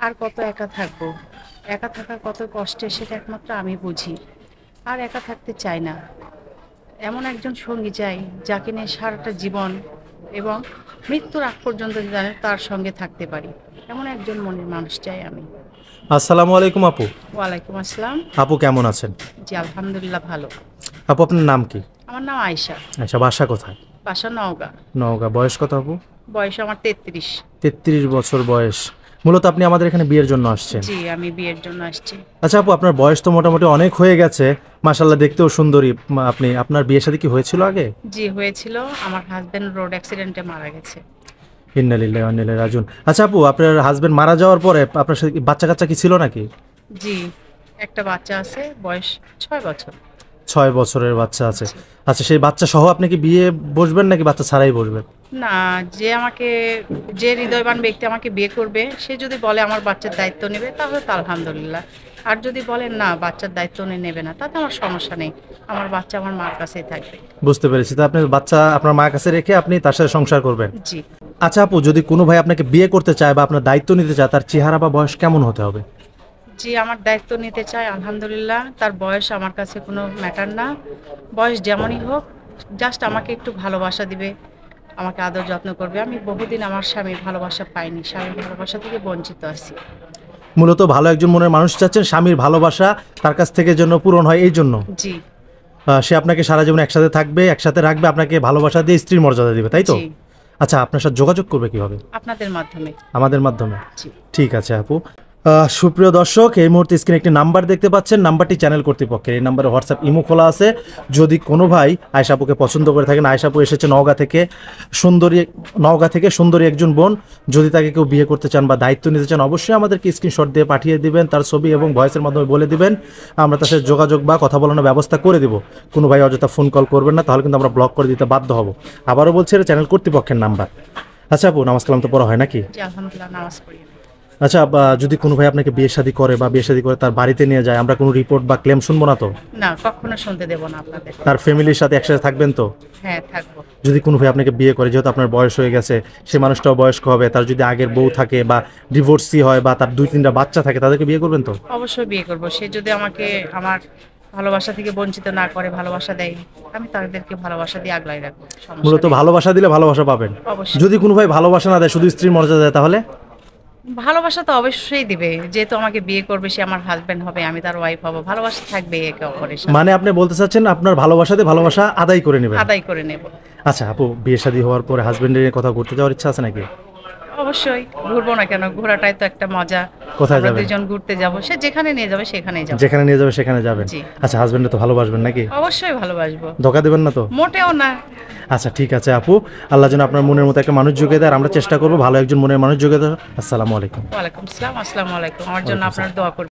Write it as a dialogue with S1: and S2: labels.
S1: আর কত একা থাকবো? একা থাকা কত কষ্টের সেটা একমাত্র আমি বুঝি। আর একা থাকতে চাই না। এমন একজন সঙ্গী চাই যাকে নিয়ে সারাটা জীবন এবং মৃত্যুর আগ পর্যন্ত যেন তার সঙ্গে থাকতে পারি। এমন একজন মনের মানুষ চাই আমি।
S2: আসসালামু আলাইকুম আপু।
S1: ওয়ালাইকুম আসসালাম।
S2: আপু কেমন আছেন?
S1: জি, আলহামদুলিল্লাহ ভালো।
S2: আপু আপনার নাম কি?
S1: আমার নাম আয়েশা।
S2: আচ্ছা, বাসা কোথায়?
S1: বাসা নওগাঁ।
S2: নওগাঁ। বয়স কত আপু?
S1: বয়স আমার 33।
S2: 33 বছর বয়স। মূলত আপনি আমাদের এখানে বিয়ের জন্য আসছেন।
S1: জি, আমি বিয়ের জন্য আসছি।
S2: আচ্ছা আপু, আপনার বয়স তো মোটামুটি অনেক হয়ে গেছে। মাশাল্লাহ, দেখতেও সুন্দরী। আপনার বিয়ের সাথে কি হয়েছিল আগে?
S1: জি, হয়েছিল। আমার হাজবেন্ড রোড অ্যাক্সিডেন্টে মারা গেছে।
S2: ইন্না লিল্লাহি ওয়া ইন্না ইলাইহি রাজিউন। আচ্ছা আপু, আপনার হাজবেন্ড মারা যাওয়ার পরে আপনার সাথে কি বাচ্চা কাচ্চা কি ছিল নাকি?
S1: জি, একটা বাচ্চা আছে, বয়স 6 বছর।
S2: 6 বছরের বাচ্চা আছে।
S1: জি।
S2: আচ্ছা, সেই বাচ্চা সহ আপনি কি বিয়ে বসবেন নাকি বাচ্চা ছাড়াই বসবেন?
S1: না, যে হৃদয়বান ব্যক্তি আমাকে বিয়ে করবে, সে যদি বলে আমার বাচ্চার দায়িত্ব নেবে, তাহলে তো আলহামদুলিল্লাহ। আর যদি বলেন না, বাচ্চার দায়িত্ব উনি নেবে না, তাতে আমার সমস্যা নেই। আমার বাচ্চা আমার মার কাছেই থাকবে।
S2: বুঝতে পেরেছি। তো আপনি বাচ্চা আপনার মার কাছে রেখে আপনি তার সাথে সংসার করবেন।
S1: জি।
S2: আচ্ছা আপু, যদি কোনো ভাই আপনাকে বিয়ে করতে চায় বা আপনার দায়িত্ব নিতে চায়, তার চেহারা বা বয়স কেমন হতে হবে?
S1: জি, আমার দায়িত্ব নিতে চায়, আলহামদুলিল্লাহ। তার বয়স আমার কাছে কোনো ম্যাটার না। বয়স যেমনই হোক, জাস্ট আমাকে একটু ভালোবাসা দিবে, আমাকে আদর যত্ন করবে। আমি বহুদিন আমার স্বামীর ভালোবাসা পাইনি। স্বামীর ভালোবাসা থেকে বঞ্চিত আছি।
S2: মূলত ভালো একজন মনের মানুষ চাচ্ছেন, স্বামীর ভালোবাসা তার কাছ থেকে যেন পূরণ হয় এই জন্য।
S1: জি।
S2: সে আপনাকে সারা জীবন একসাথে থাকবে, একসাথে রাখবে, আপনাকে ভালোবাসা দিয়ে স্ত্রীর মর্যাদা দিবে, তাই তো?
S1: জি,
S2: আচ্ছা, আপনার সাথে যোগাযোগ করবে কিভাবে?
S1: আপনাদের মাধ্যমে।
S2: আমাদের মাধ্যমে।
S1: জি।
S2: ঠিক আছে আপু। সুপ্রিয় দর্শক, এই মুহূর্তে স্ক্রিনে একটি নাম্বার দেখতে পাচ্ছেন। নাম্বারটি চ্যানেল কর্তৃপক্ষের। এই নাম্বারে হোয়াটসঅ্যাপ ইমো খোলা আছে। যদি কোনো ভাই আয়েশা আপুকে পছন্দ করে থাকেন, আয়েশা আপু এসেছে নওগাঁ থেকে সুন্দরী একজন বোন। যদি তাকে কেউ বিয়ে করতে চান বা দায়িত্ব নিতে চান, অবশ্যই আমাদেরকে স্ক্রিনশট দিয়ে পাঠিয়ে দিবেন, তার ছবি এবং ভয়েসের মাধ্যমে বলে দিবেন। আমরা তার সাথে যোগাযোগ বা কথা বলানোর ব্যবস্থা করে দেব। কোনো ভাই অযথা ফোন কল করবেন না, তাহলে কিন্তু আমরা ব্লক করে দিতে বাধ্য হব। আবারও বলছি, এটা চ্যানেল কর্তৃপক্ষের নাম্বার। আচ্ছা আপু, নামাজ কালাম তো পড়া হয় নাকি?
S1: জি, আলহামদুলিল্লাহ নামাজ পড়ি।
S2: আচ্ছা, যদি কোনো ভাই আপনাকে বিয়ে শাদী করে বা বিয়ে শাদী করে তার বাড়িতে নিয়ে যায়, আমরা কোনো রিপোর্ট বা ক্লেম শুনবো না তো?
S1: না, কখনো শুনতে দেব না আপনাদের।
S2: তার ফ্যামিলির সাথে একসাথে থাকবেন তো?
S1: হ্যাঁ, থাকবো।
S2: যদি কোনো ভাই আপনাকে বিয়ে করে, যেহেতু আপনার বয়স হয়ে গেছে, সে মানুষটাও বয়স্ক হবে, তার যদি আগের বউ থাকে বা ডিভোর্সি হয় বা তার 2-3টা বাচ্চা থাকে, তাদেরকে বিয়ে করবেন তো?
S1: অবশ্যই বিয়ে করব। সে যদি আমাকে আমার ভালোবাসা থেকে বঞ্চিত না করে, ভালোবাসা দেয়, আমি তাদেরকে ভালোবাসা দিয়ে আগলায় রাখবো। সমস্যা
S2: মূলত
S1: নেই।
S2: ভালোবাসা দিলে ভালোবাসা পাবেন।
S1: অবশ্যই।
S2: যদি কোনো ভাই ভালোবাসা না দেয়, শুধু স্ত্রীর মর্যাদা দেয়, তাহলে?
S1: ভালোবাসা তো অবশ্যই দিবে। যেহেতু আমাকে বিয়ে করবে, সে আমার হাজবেন্ড হবে, আমি তার ওয়াইফ হব। ভালোবাসা থাকবে একে অপরের সাথে।
S2: মানে আপনি বলতে চাচ্ছেন আপনার ভালোবাসা দিয়ে ভালোবাসা আদায় করে নেবেন?
S1: আদায় করে নেব।
S2: আচ্ছা আপু, বিয়ে শাদী হওয়ার পরে হাজবেন্ডের কথা ঘুরতে যাওয়ার ইচ্ছা আছে নাকি?
S1: অবশ্যই। ঘুরবো না কেন? ঘোরাটাই তো একটা মজা।
S2: কোথায়
S1: আমরা
S2: যাবেন?
S1: দুজন ঘুরতে যাব। সে যেখানে নিয়ে যাবে সেখানেই যাব।
S2: যেখানে নিয়ে যাবে সেখানে যাবেন।
S1: জি।
S2: আচ্ছা, হাজবেন্ডে তো ভালোবাসবেন নাকি?
S1: অবশ্যই ভালোবাসবো।
S2: ধোকা দেবেন না তো?
S1: মোটেও না।
S2: আচ্ছা ঠিক আছে আপু, আল্লাহ যেন আপনার মনের মতো একটা মানুষ জুগিয়ে দেয়, আর আমরা চেষ্টা করবো ভালো একজন মনের মানুষ জুগিয়ে দেওয়ার। আসসালামু আলাইকুম।
S1: ওয়ালাইকুম আসসালাম। আসসালামু আলাইকুম। আমার জন্য
S2: ওয়ালাইকুম
S1: আপনার দোয়া করবেন।